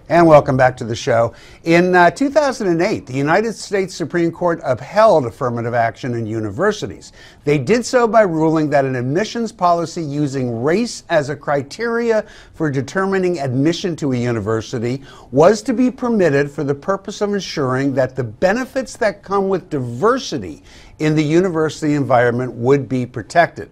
And welcome back to the show. In 2008, the United States Supreme Court upheld affirmative action in universities. They did so by ruling that an admissions policy using race as a criteria for determining admission to a university was to be permitted for the purpose of ensuring that the benefits that come with diversity in the university environment would be protected.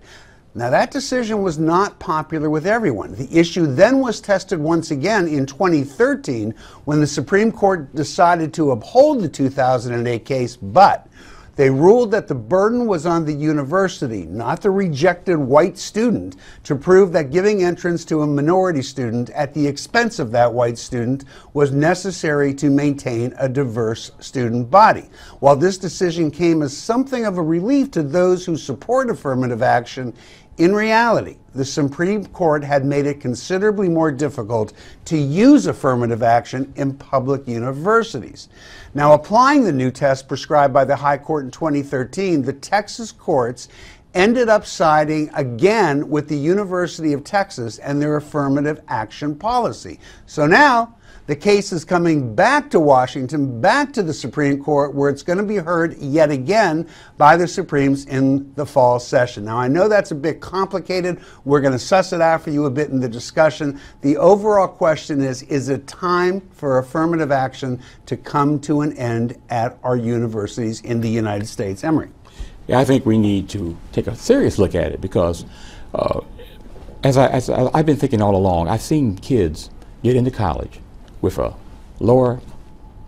Now, that decision was not popular with everyone. The issue then was tested once again in 2013 when the Supreme Court decided to uphold the 2008 case, but they ruled that the burden was on the university, not the rejected white student, to prove that giving entrance to a minority student at the expense of that white student was necessary to maintain a diverse student body. While this decision came as something of a relief to those who support affirmative action, in reality, the Supreme Court had made it considerably more difficult to use affirmative action in public universities. Now, applying the new test prescribed by the High Court in 2013, the Texas courts ended up siding again with the University of Texas and their affirmative action policy. So now, the case is coming back to Washington, back to the Supreme Court, where it's going to be heard yet again by the Supremes in the fall session. Now, I know that's a bit complicated. We're going to suss it out for you a bit in the discussion. The overall question is it time for affirmative action to come to an end at our universities in the United States? Emory. Yeah, I think we need to take a serious look at it because as I've been thinking all along, I've seen kids get into college with a lower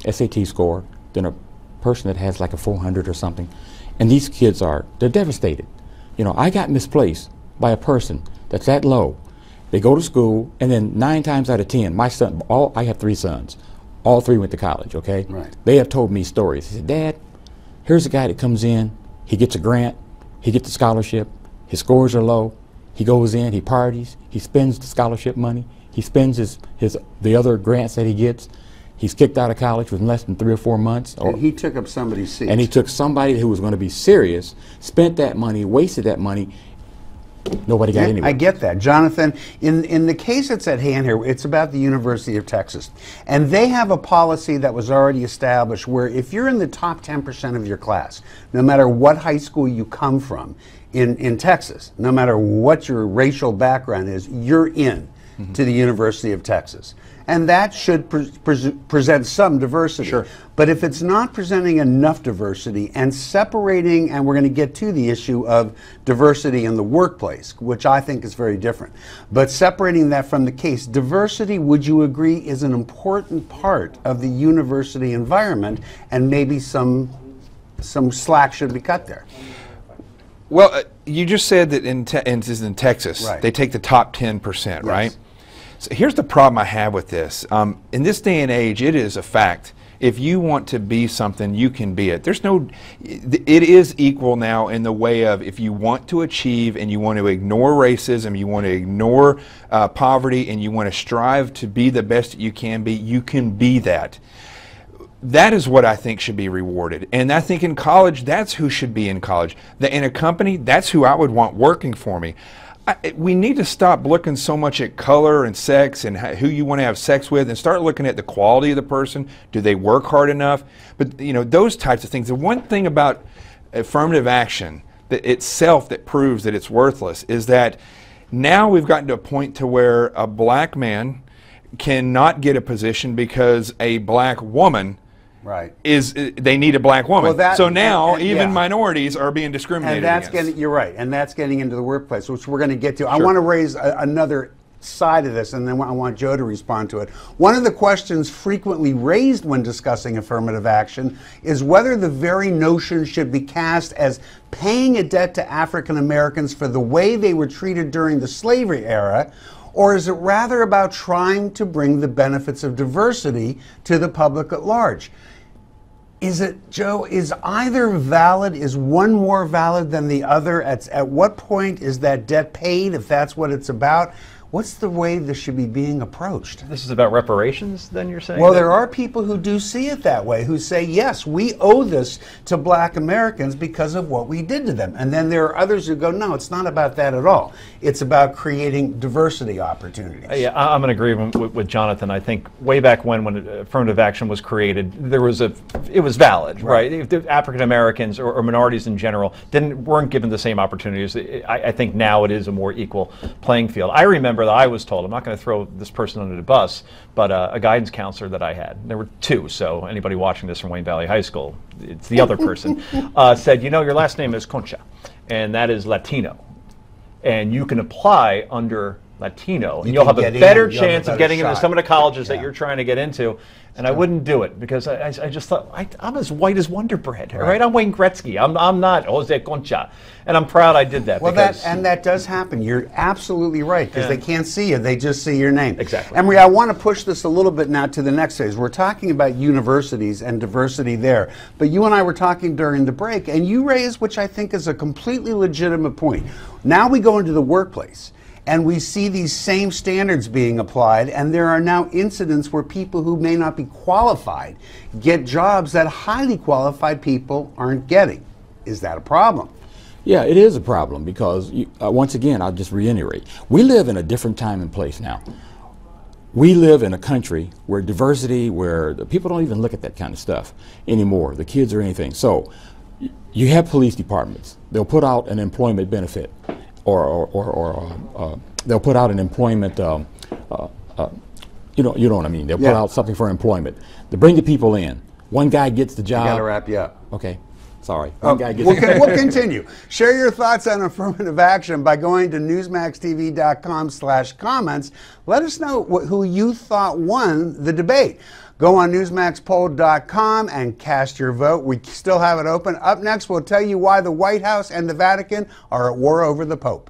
SAT score than a person that has like a 400 or something. And these kids they're devastated. You know, I got misplaced by a person that's that low. They go to school, and then 9 times out of 10, my son, I have 3 sons, all 3 went to college, okay? Right. They have told me stories. They said, Dad, here's a guy that comes in, he gets a grant, he gets a scholarship, his scores are low, he goes in, he parties, he spends the scholarship money, he spends the other grants that he gets. He's kicked out of college within less than 3 or 4 months. And he took up somebody's seat. And he took somebody who was going to be serious, spent that money, wasted that money. Nobody got anywhere. I get that. Jonathan, in the case that's at hand here, it's about the University of Texas. And they have a policy that was already established where if you're in the top 10% of your class, no matter what high school you come from in Texas, no matter what your racial background is, you're in to the University of Texas. And that should present some diversity. Sure. But if it's not presenting enough diversity and separating, and we're going to get to the issue of diversity in the workplace, which I think is very different, but separating that from the case, diversity, would you agree, is an important part of the university environment, and maybe some slack should be cut there? Well, you just said that in Texas, right, they take the top 10%, yes, right? So here's the problem I have with this. In this day and age, it is a fact. If you want to be something, you can be it. It is equal now in the way of if you want to achieve and you want to ignore racism, you want to ignore poverty, and you want to strive to be the best that you can be that. That is what I think should be rewarded. And I think in college, that's who should be in college. In a company, that's who I would want working for me. We need to stop looking so much at color and sex and who you want to have sex with and start looking at the quality of the person. Do they work hard enough? But, you know, those types of things. The one thing about affirmative action that itself that proves that it's worthless is that now we've gotten to a point to where a black man cannot get a position because a black woman they need a black woman. Well, so now even minorities are being discriminated against. You're right, and that's getting into the workplace, which we're going to get to. Sure. I want to raise another side of this, and then I want Joe to respond to it. One of the questions frequently raised when discussing affirmative action is whether the very notion should be cast as paying a debt to African Americans for the way they were treated during the slavery era, or is it rather about trying to bring the benefits of diversity to the public at large? Is it, Joe, is either valid? Is one more valid than the other? At what point is that debt paid, if that's what it's about? what's the way this should be being approached? This is about reparations, then you're saying? Well, there are people who do see it that way, who say, yes, we owe this to black Americans because of what we did to them. And then there are others who go, no, it's not about that at all. It's about creating diversity opportunities. Yeah, I'm in agreement with Jonathan. I think way back when affirmative action was created, it was valid, right? If the African Americans or minorities in general weren't given the same opportunities, I think now it is a more equal playing field. I remember that I was told, I'm not going to throw this person under the bus, but a guidance counselor that I had, there were two, so anybody watching this from Wayne Valley High School, it's the other person, said, you know, your last name is Concha, and that is Latino, and you can apply under Latino, and you'll have a better chance of getting into some of the colleges that you're trying to get into. And I wouldn't do it because I just thought, I'm as white as Wonder Bread, right? I'm Wayne Gretzky. I'm not Jose Concha. And I'm proud I did that. Well, that does happen. You're absolutely right, because they can't see you. They just see your name. Exactly. Emery, I want to push this a little bit now to the next phase. We're talking about universities and diversity there. But you and I were talking during the break, and you raised, which I think is a completely legitimate point. Now we go into the workplace, and we see these same standards being applied, and there are now incidents where people who may not be qualified get jobs that highly qualified people aren't getting. Is that a problem? Yeah, it is a problem because, once again, I'll just reiterate, we live in a different time and place now. We live in a country where diversity, where the people don't even look at that kind of stuff anymore, the kids or anything. So you have police departments. They'll put out an employment benefit, or they'll put out an employment, you know what I mean. They'll put out something for employment. They bring the people in. One guy gets the job. I gotta wrap you up. Okay, sorry. One guy gets we'll continue. Share your thoughts on affirmative action by going to newsmaxtv.com/comments. Let us know who you thought won the debate. Go on newsmaxpoll.com and cast your vote. We still have it open. Up next, we'll tell you why the White House and the Vatican are at war over the Pope.